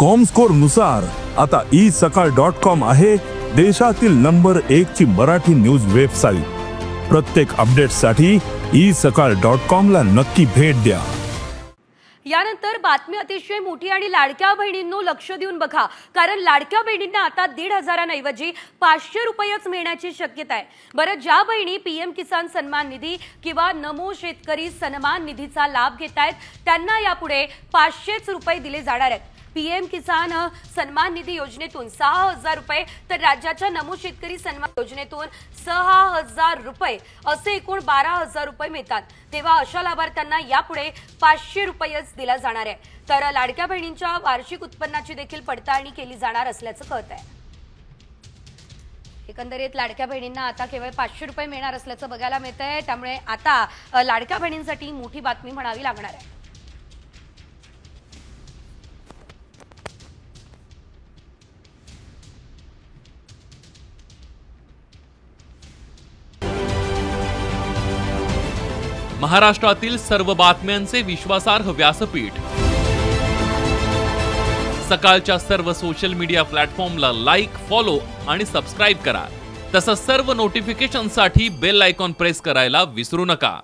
Comscore नुसार आता isakal.com आहे देशातील नंबर 1 ची मराठी न्यूज वेबसाईट। प्रत्येक अपडेटसाठी isakal.com ला नक्की भेट द्या। यानंतर बातमी अतिशय मोठी आणि लाडक्या बहिणींनो लक्ष देऊन बघा, कारण लाडक्या बहिणींना आता 1,500 ऐवजी 500 रुपयेच मिळण्याची शक्यता आहे। बरं, ज्या बहिणी पीएम किसान सन्मान निधी किंवा नमो शेतकरी सन्मान निधीचा लाभ घेत आहेत त्यांना यापुढे 500 रुपये दिले जाणार आहेत। पीएम किसान सन्मान निधी योजनेतून 6,000 रुपये तर राज्याच्या नमो शेतकरी सन्मान योजनेतून 6,000 रुपये असे एकूण 12,000 रुपये मिळतात। तेव्हा अशा लाभार्थ्यांना यापुढे 500 रुपयेच दिला जाणार आहे। तर लाडक्या बहिणींच्या वार्षिक उत्पन्नाची देखील पडताळणी केली जाणार असल्याचं कळत आहे। एकंदरीत लाडक्या बहिणींना आता केवळ 500 रुपये मिळणार असल्याचं बघायला मिळतंय। त्यामुळे आता लाडक्या बहिणींसाठी मोठी बातमी म्हणावी लागणार आहे। महाराष्ट्रातील सर्व बातम्यांचे विश्वासार्ह व्यासपीठ सकाळच्या सर्व सोशल मीडिया प्लॅटफॉर्मला लाईक, फॉलो आणि सबस्क्राईब करा। तसंच सर्व नोटिफिकेशनसाठी बेल आयकॉन प्रेस करायला विसरू नका।